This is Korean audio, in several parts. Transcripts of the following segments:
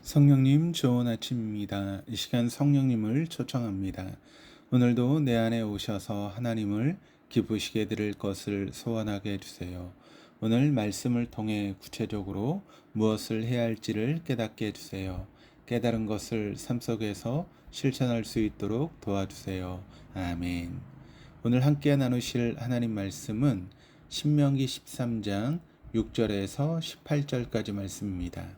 성령님 좋은 아침입니다. 이 시간 성령님을 초청합니다. 오늘도 내 안에 오셔서 하나님을 기쁘시게 드릴 것을 소원하게 해주세요. 오늘 말씀을 통해 구체적으로 무엇을 해야 할지를 깨닫게 해주세요. 깨달은 것을 삶 속에서 실천할 수 있도록 도와주세요. 아멘. 오늘 함께 나누실 하나님 말씀은 신명기 13장 6절에서 18절까지 말씀입니다.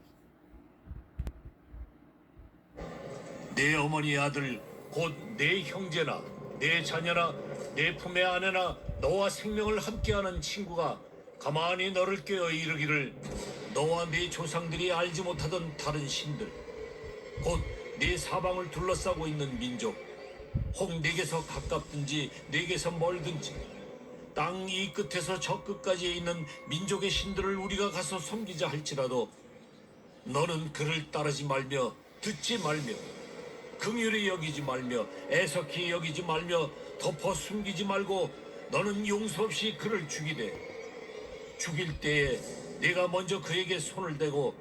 내 어머니 아들 곧 내 형제나 내 자녀나 내 품의 아내나 너와 생명을 함께하는 친구가 가만히 너를 꾀어 이르기를 너와 네 조상들이 알지 못하던 다른 신들 곧 네 사방을 둘러싸고 있는 민족 혹 네게서 가깝든지 네게서 멀든지 땅 이 끝에서 저 끝까지에 있는 민족의 신들을 우리가 가서 섬기자 할지라도 너는 그를 따르지 말며 듣지 말며 긍휼히 여기지 말며 애석히 여기지 말며 덮어 숨기지 말고 너는 용서 없이 그를 죽이되 죽일 때에 네가 먼저 그에게 손을 대고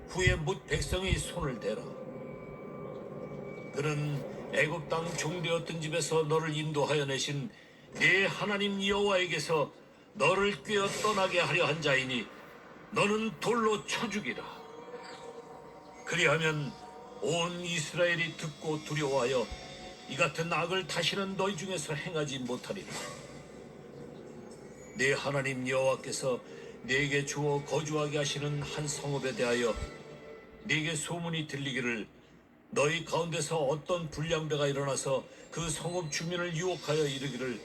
후에 뭇 백성이 손을 대라. 그는 애굽 땅 종되었던 집에서 너를 인도하여 내신 네 하나님 여호와에게서 너를 꿰어 떠나게 하려 한 자이니 너는 돌로 쳐 죽이라. 그리하면 온 이스라엘이 듣고 두려워하여 이 같은 악을 다시는 너희 중에서 행하지 못하리라. 네 하나님 여호와께서 네게 주어 거주하게 하시는 한 성읍에 대하여 네게 소문이 들리기를 너희 가운데서 어떤 불량배가 일어나서 그 성읍 주민을 유혹하여 이르기를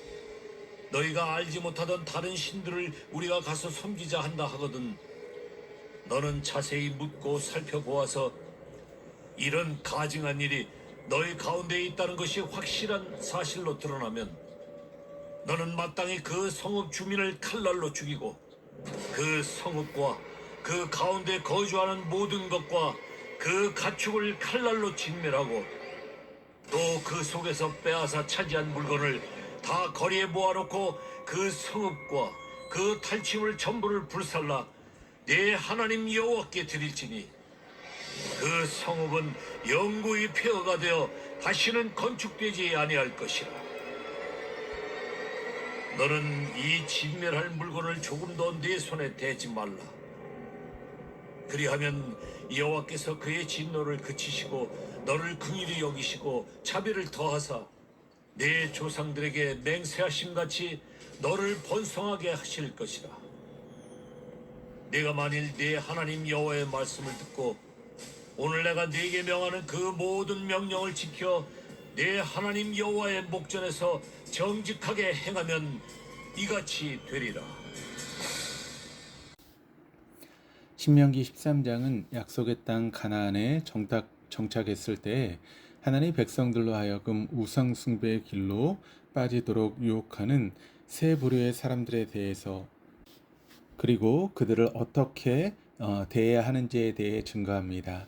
너희가 알지 못하던 다른 신들을 우리가 가서 섬기자 한다 하거든 너는 자세히 묻고 살펴보아서 이런 가증한 일이 너희 가운데에 있다는 것이 확실한 사실로 드러나면 너는 마땅히 그 성읍 주민을 칼날로 죽이고 그 성읍과 그 가운데 거주하는 모든 것과 그 가축을 칼날로 진멸하고 또 그 속에서 빼앗아 차지한 물건을 다 거리에 모아놓고 그 성읍과 그 탈취물 전부를 불살라 네 하나님 여호와께 드릴지니 그 성읍은 영구히 폐허가 되어 다시는 건축되지 아니할 것이라. 너는 이 진멸할 물건을 조금도 네 손에 대지 말라. 그리하면 여호와께서 그의 진노를 그치시고 너를 긍휼히 여기시고 자비를 더하사 네 조상들에게 맹세하심 같이 너를 번성하게 하실 것이라. 네가 만일 네 하나님 여호와의 말씀을 듣고 오늘 내가 네게 명하는 그 모든 명령을 지켜 네 하나님 여호와의 목전에서 정직하게 행하면 이같이 되리라. 신명기 13장은 약속의 땅 가나안에 정착했을 때 하나님 백성들로 하여금 우상 숭배의 길로 빠지도록 유혹하는 세 부류의 사람들에 대해서 그리고 그들을 어떻게 대해야 하는지에 대해 증거합니다.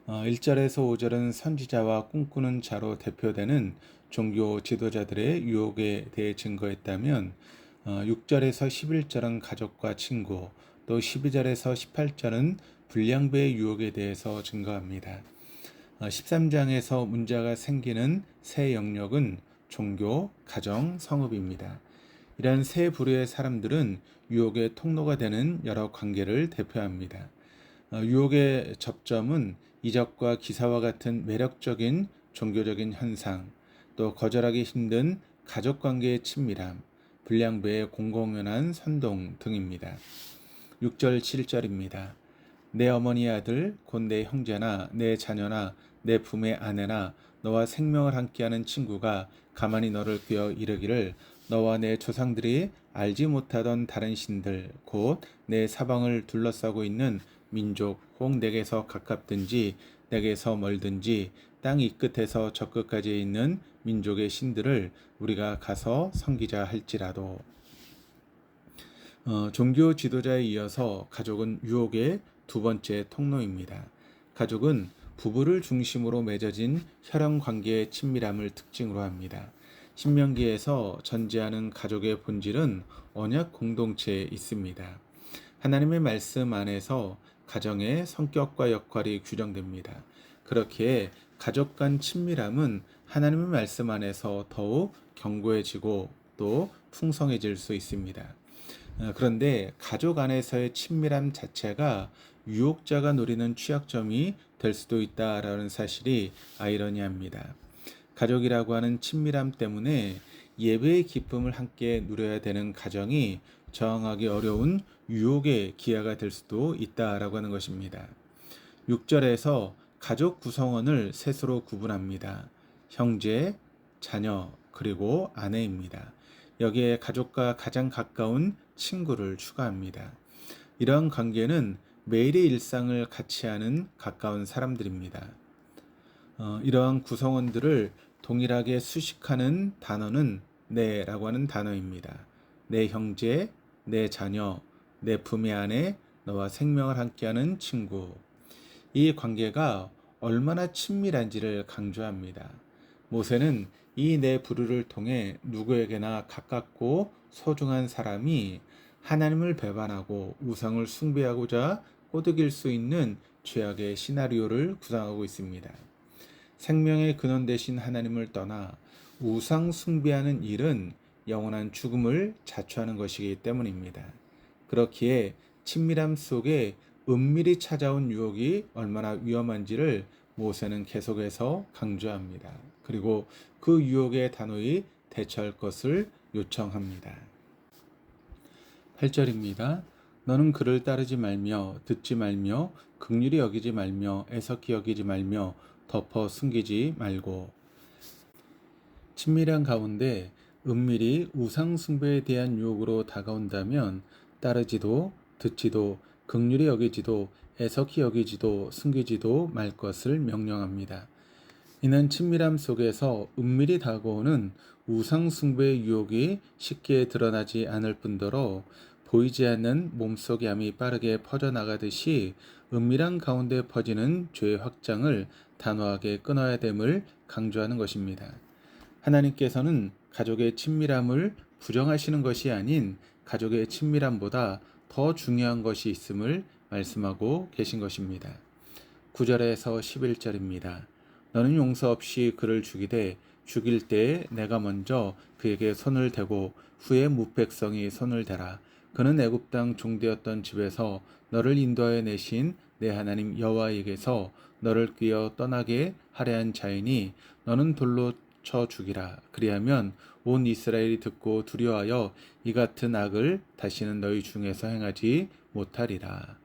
1절에서 5절은 선지자와 꿈꾸는 자로 대표되는 종교 지도자들의 유혹에 대해 증거했다면 6절에서 11절은 가족과 친구, 또 12절에서 18절은 불량배의 유혹에 대해서 증거합니다. 13장에서 문제가 생기는 새 영역은 종교, 가정, 성읍입니다. 이런 세 부류의 사람들은 유혹의 통로가 되는 여러 관계를 대표합니다. 유혹의 접점은 이적과 기사와 같은 매력적인 종교적인 현상, 또 거절하기 힘든 가족관계의 친밀함, 불량배의 공공연한 선동 등입니다. 6절 7절입니다. 내 어머니의 아들 곧 내 형제나 내 자녀나 내 품의 아내나 너와 생명을 함께하는 친구가 가만히 너를 꿰어 이르기를 너와 내 조상들이 알지 못하던 다른 신들 곧 내 사방을 둘러싸고 있는 민족 혹 내게서 가깝든지 내게서 멀든지 땅 이 끝에서 저 끝까지에 있는 민족의 신들을 우리가 가서 섬기자 할지라도. 종교 지도자에 이어서 가족은 유혹의 두 번째 통로입니다. 가족은 부부를 중심으로 맺어진 혈연 관계의 친밀함을 특징으로 합니다. 신명기에서 전제하는 가족의 본질은 언약 공동체에 있습니다. 하나님의 말씀 안에서 가정의 성격과 역할이 규정됩니다. 그렇기에 가족 간 친밀함은 하나님의 말씀 안에서 더욱 견고해지고 또 풍성해질 수 있습니다. 그런데 가족 안에서의 친밀함 자체가 유혹자가 노리는 취약점이 될 수도 있다라는 사실이 아이러니합니다. 가족이라고 하는 친밀함 때문에 예배의 기쁨을 함께 누려야 되는 가정이 저항하기 어려운 유혹의 기회가 될 수도 있다라고 하는 것입니다. 6절에서 가족 구성원을 셋으로 구분합니다. 형제, 자녀, 그리고 아내입니다. 여기에 가족과 가장 가까운 친구를 추가합니다. 이런 관계는 매일의 일상을 같이 하는 가까운 사람들입니다. 이러한 구성원들을 동일하게 수식하는 단어는 내라고 하는 단어입니다. 내 형제, 내 자녀, 내 품의 안에 너와 생명을 함께하는 친구. 이 관계가 얼마나 친밀한지를 강조합니다. 모세는 이 네 부류를 통해 누구에게나 가깝고 소중한 사람이 하나님을 배반하고 우상을 숭배하고자 꼬드길 수 있는 죄악의 시나리오를 구상하고 있습니다. 생명의 근원 되신 하나님을 떠나 우상 숭배하는 일은 영원한 죽음을 자초하는 것이기 때문입니다. 그렇기에 친밀함 속에 은밀히 찾아온 유혹이 얼마나 위험한지를 모세는 계속해서 강조합니다. 그리고 그 유혹에 단호히 대처할 것을 요청합니다. 8절입니다. 너는 그를 따르지 말며 듣지 말며 긍휼히 여기지 말며 애석히 여기지 말며 덮어 숨기지 말고. 친밀한 가운데 은밀히 우상 숭배에 대한 유혹으로 다가온다면 따르지도 듣지도 긍휼히 여기지도 애석히 여기지도 숨기지도 말 것을 명령합니다. 이는 친밀함 속에서 은밀히 다가오는 우상 숭배의 유혹이 쉽게 드러나지 않을 뿐더러 보이지 않는 몸속의 암이 빠르게 퍼져나가듯이 은밀한 가운데 퍼지는 죄의 확장을 단호하게 끊어야 됨을 강조하는 것입니다. 하나님께서는 가족의 친밀함을 부정하시는 것이 아닌 가족의 친밀함보다 더 중요한 것이 있음을 말씀하고 계신 것입니다. 9절에서 11절입니다. 너는 용서 없이 그를 죽이되 죽일 때에 내가 먼저 그에게 손을 대고 후에 무백성이 손을 대라. 그는 애굽 땅 종되었던 집에서 너를 인도하여 내신 내 하나님 여호와에게서 너를 끄어 떠나게 하려 한 자이니 너는 돌로 쳐 죽이라. 그리하면 온 이스라엘이 듣고 두려워하여 이 같은 악을 다시는 너희 중에서 행하지 못하리라.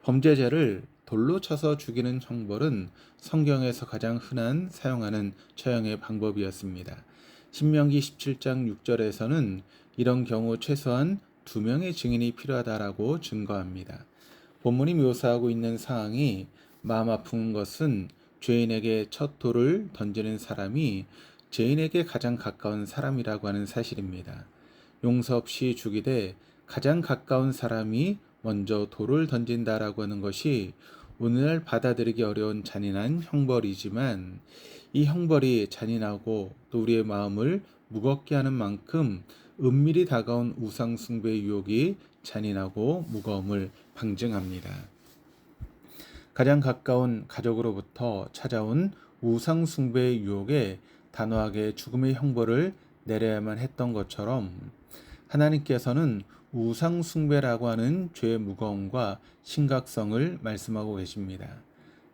범죄자를 돌로 쳐서 죽이는 형벌은 성경에서 가장 흔한 사용하는 처형의 방법이었습니다. 신명기 17장 6절에서는 이런 경우 최소한 2명의 증인이 필요하다라고 증거합니다. 본문이 묘사하고 있는 상황이 마음 아픈 것은 죄인에게 첫 돌을 던지는 사람이 죄인에게 가장 가까운 사람이라고 하는 사실입니다. 용서 없이 죽이되 가장 가까운 사람이 먼저 돌을 던진다라고 하는 것이 오늘날 받아들이기 어려운 잔인한 형벌이지만 이 형벌이 잔인하고 또 우리의 마음을 무겁게 하는 만큼 은밀히 다가온 우상 숭배의 유혹이 잔인하고 무거움을 방증합니다. 가장 가까운 가족으로부터 찾아온 우상 숭배의 유혹에 단호하게 죽음의 형벌을 내려야만 했던 것처럼 하나님께서는 우상 숭배라고 하는 죄의 무거움과 심각성을 말씀하고 계십니다.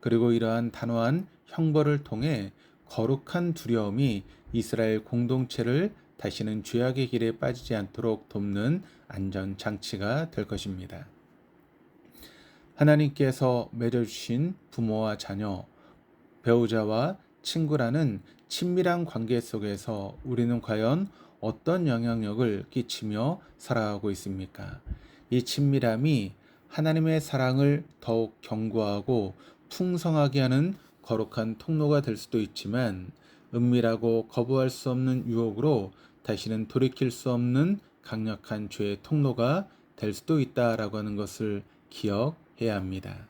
그리고 이러한 단호한 형벌을 통해 거룩한 두려움이 이스라엘 공동체를 다시는 죄악의 길에 빠지지 않도록 돕는 안전 장치가 될 것입니다. 하나님께서 맺어주신 부모와 자녀, 배우자와 친구라는 친밀한 관계 속에서 우리는 과연 어떤 영향력을 끼치며 살아가고 있습니까? 이 친밀함이 하나님의 사랑을 더욱 견고하고 풍성하게 하는 거룩한 통로가 될 수도 있지만 은밀하고 거부할 수 없는 유혹으로 다시는 돌이킬 수 없는 강력한 죄의 통로가 될 수도 있다라고 하는 것을 기억해야 합니다.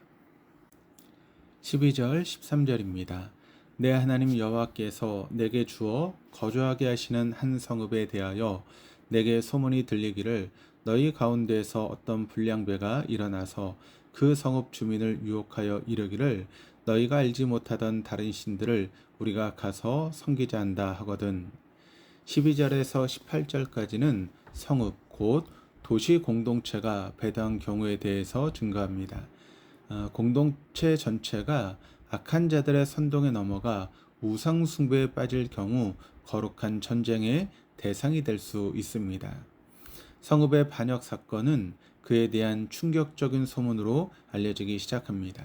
12절 13절입니다. 내 하나님 여호와께서 내게 주어 거주하게 하시는 한 성읍에 대하여 내게 소문이 들리기를 너희 가운데에서 어떤 불량배가 일어나서 그 성읍 주민을 유혹하여 이르기를 너희가 알지 못하던 다른 신들을 우리가 가서 섬기자 한다 하거든. 12절에서 18절까지는 성읍 곧 도시 공동체가 배도한 경우에 대해서 증거합니다. 공동체 전체가 악한 자들의 선동에 넘어가 우상 숭배에 빠질 경우 거룩한 전쟁의 대상이 될 수 있습니다. 성읍의 반역 사건은 그에 대한 충격적인 소문으로 알려지기 시작합니다.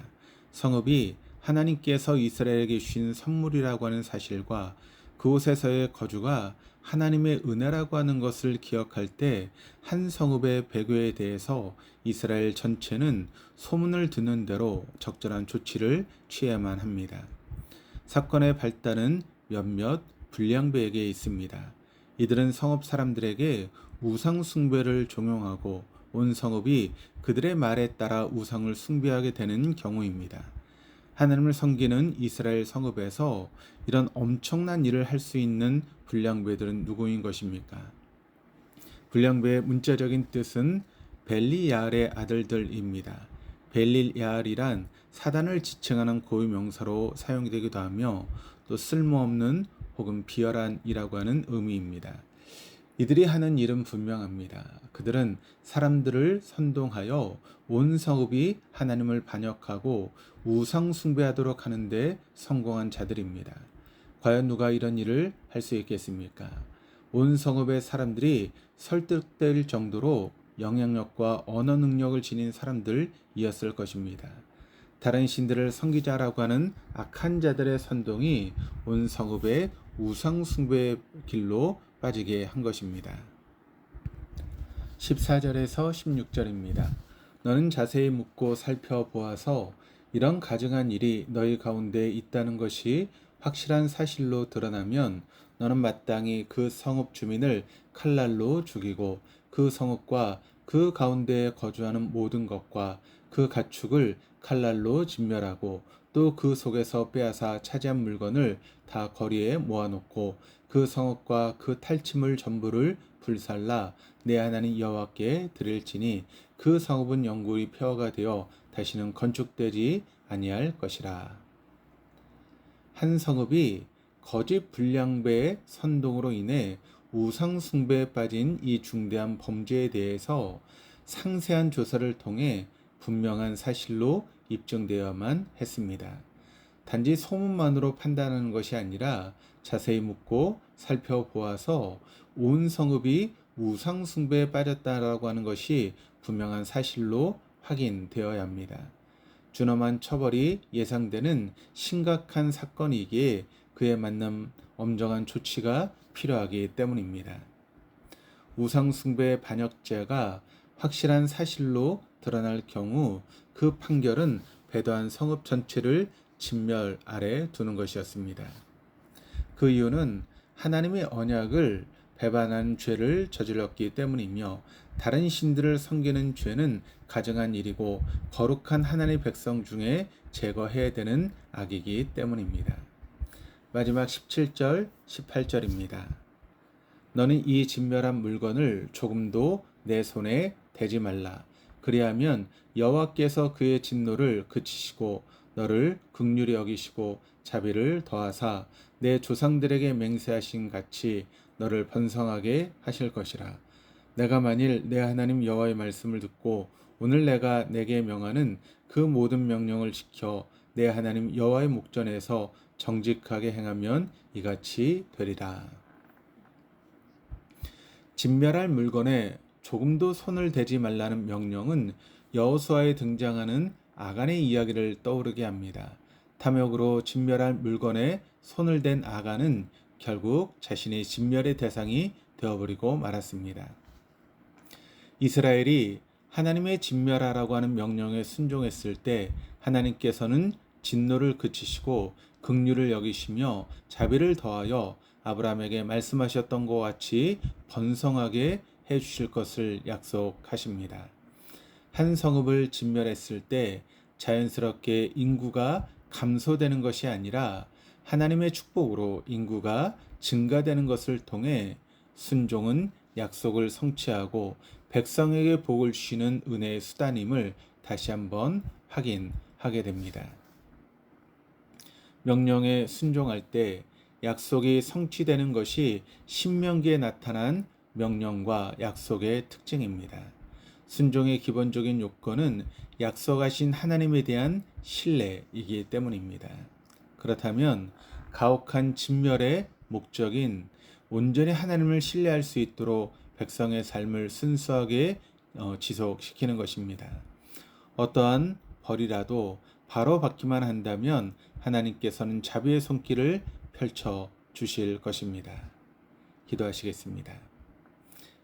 성읍이 하나님께서 이스라엘에게 주신 선물이라고 하는 사실과 그곳에서의 거주가 하나님의 은혜라고 하는 것을 기억할 때 한 성읍의 배교에 대해서 이스라엘 전체는 소문을 듣는 대로 적절한 조치를 취해야만 합니다. 사건의 발단은 몇몇 불량배에게 있습니다. 이들은 성읍 사람들에게 우상 숭배를 종용하고 온 성읍이 그들의 말에 따라 우상을 숭배하게 되는 경우입니다. 하나님을 섬기는 이스라엘 성읍에서 이런 엄청난 일을 할 수 있는 불량배들은 누구인 것입니까? 불량배의 문자적인 뜻은 벨리야알의 아들들입니다. 벨리야알이란 사단을 지칭하는 고유명사로 사용되기도 하며 또 쓸모없는 혹은 비열한이라고 하는 의미입니다. 이들이 하는 일은 분명합니다. 그들은 사람들을 선동하여 온 성읍이 하나님을 반역하고 우상 숭배하도록 하는데 성공한 자들입니다. 과연 누가 이런 일을 할 수 있겠습니까? 온 성읍의 사람들이 설득될 정도로 영향력과 언어 능력을 지닌 사람들이었을 것입니다. 다른 신들을 섬기자라고 하는 악한 자들의 선동이 온 성읍의 우상 숭배의 길로 빠지게 한 것입니다. 14절에서 16절입니다. 너는 자세히 묻고 살펴보아서 이런 가증한 일이 너희 가운데 있다는 것이 확실한 사실로 드러나면 너는 마땅히 그 성읍 주민을 칼날로 죽이고 그 성읍과 그 가운데에 거주하는 모든 것과 그 가축을 칼날로 진멸하고 또 그 속에서 빼앗아 차지한 물건을 다 거리에 모아놓고 그 성읍과 그 탈취물 전부를 불살라 내 하나님 여호와께 드릴지니 그 성읍은 영구히 폐허가 되어 다시는 건축되지 아니할 것이라. 한 성읍이 거짓 불량배의 선동으로 인해 우상 숭배에 빠진 이 중대한 범죄에 대해서 상세한 조사를 통해 분명한 사실로 입증되어야만 했습니다. 단지 소문만으로 판단하는 것이 아니라 자세히 묻고 살펴보아서 온 성읍이 우상 숭배에 빠졌다라고 하는 것이 분명한 사실로 확인되어야 합니다. 준엄한 처벌이 예상되는 심각한 사건이기에 그에 맞는 엄정한 조치가 필요하기 때문입니다. 우상 숭배의 반역죄가 확실한 사실로 드러날 경우 그 판결은 배도한 성읍 전체를 진멸 아래 두는 것이었습니다. 그 이유는 하나님의 언약을 배반한 죄를 저질렀기 때문이며 다른 신들을 섬기는 죄는 가증한 일이고 거룩한 하나님의 백성 중에 제거해야 되는 악이기 때문입니다. 마지막 17절, 18절입니다. 너는 이 진멸한 물건을 조금도 내 손에 대지 말라. 그리하면 여호와께서 그의 진노를 그치시고 너를 긍휼히 여기시고 자비를 더하사 내 조상들에게 맹세하신 같이 너를 번성하게 하실 것이라. 내가 만일 내 하나님 여호와의 말씀을 듣고 오늘 내가 내게 명하는 그 모든 명령을 지켜 내 하나님 여호와의 목전에서 정직하게 행하면 이같이 되리라. 진멸할 물건에 조금도 손을 대지 말라는 명령은 여호수아에 등장하는 아간의 이야기를 떠오르게 합니다. 탐욕으로 진멸할 물건에 손을 댄 아간은 결국 자신의 진멸의 대상이 되어버리고 말았습니다. 이스라엘이 하나님의 진멸하라고 하는 명령에 순종했을 때 하나님께서는 진노를 그치시고 긍휼을 여기시며 자비를 더하여 아브라함에게 말씀하셨던 것 같이 번성하게 해주실 것을 약속하십니다. 한 성읍을 진멸했을 때 자연스럽게 인구가 감소되는 것이 아니라 하나님의 축복으로 인구가 증가되는 것을 통해 순종은 약속을 성취하고 백성에게 복을 주시는 은혜의 수단임을 다시 한번 확인하게 됩니다. 명령에 순종할 때 약속이 성취되는 것이 신명기에 나타난 명령과 약속의 특징입니다. 순종의 기본적인 요건은 약속하신 하나님에 대한 신뢰이기 때문입니다. 그렇다면 가혹한 진멸의 목적인 온전히 하나님을 신뢰할 수 있도록 백성의 삶을 순수하게 지속시키는 것입니다. 어떠한 벌이라도 바로 받기만 한다면 하나님께서는 자비의 손길을 펼쳐 주실 것입니다. 기도하시겠습니다.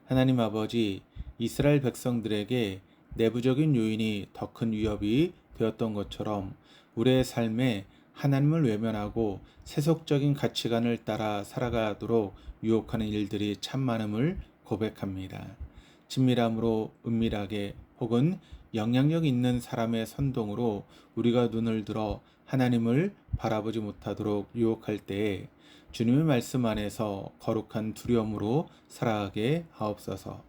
하나님 아버지, 이스라엘 백성들에게 내부적인 요인이 더 큰 위협이 되었던 것처럼 우리의 삶에 하나님을 외면하고 세속적인 가치관을 따라 살아가도록 유혹하는 일들이 참 많음을 고백합니다. 친밀함으로 은밀하게 혹은 영향력 있는 사람의 선동으로 우리가 눈을 들어 하나님을 바라보지 못하도록 유혹할 때에 주님의 말씀 안에서 거룩한 두려움으로 살아가게 하옵소서.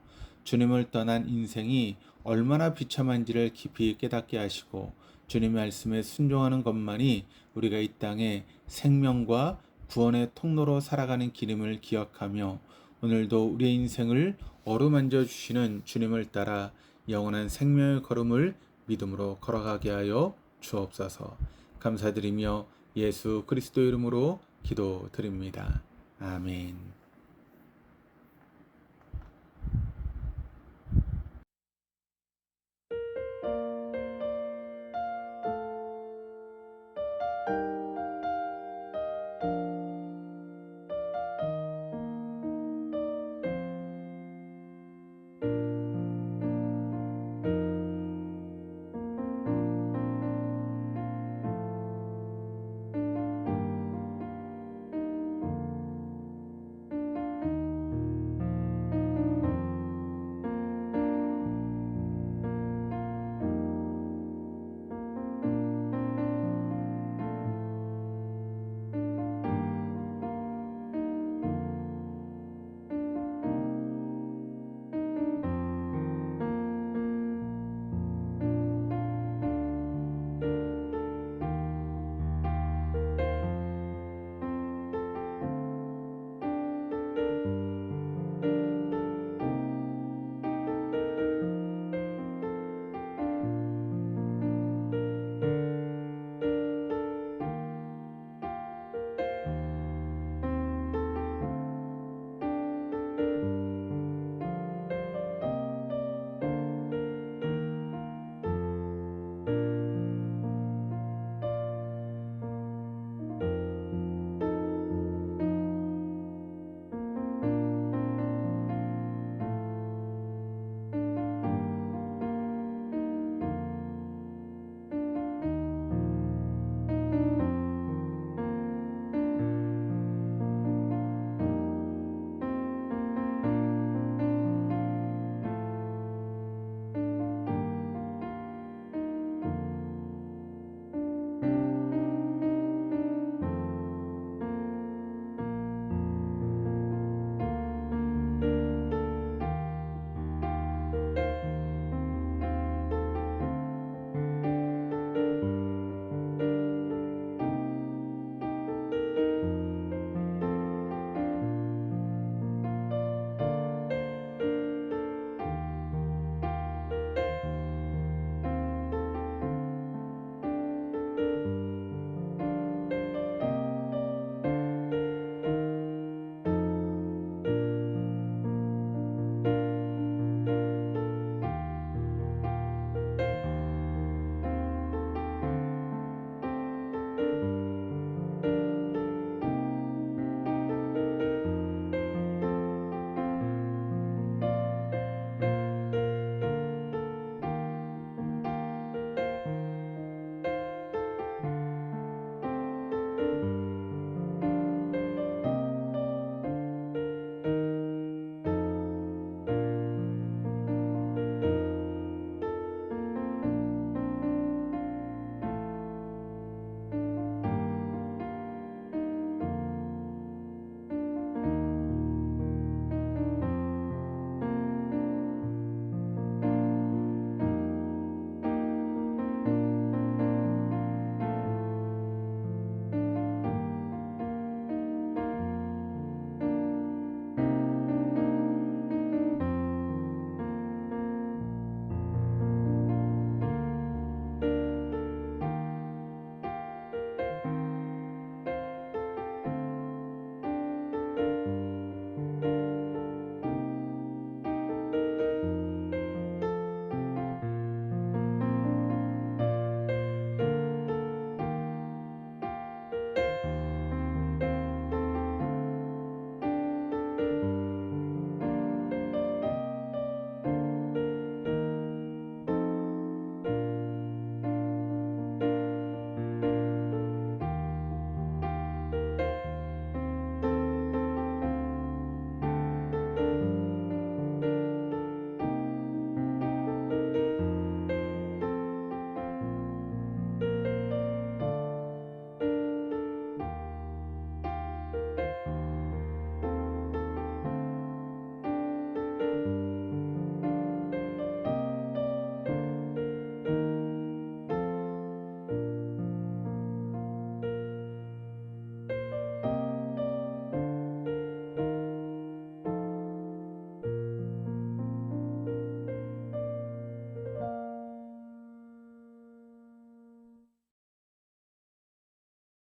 주님을 떠난 인생이 얼마나 비참한지를 깊이 깨닫게 하시고 주님의 말씀에 순종하는 것만이 우리가 이 땅에 생명과 구원의 통로로 살아가는 길임을 기억하며 오늘도 우리의 인생을 어루만져 주시는 주님을 따라 영원한 생명의 걸음을 믿음으로 걸어가게 하여 주옵소서. 감사드리며 예수 그리스도 이름으로 기도드립니다. 아멘.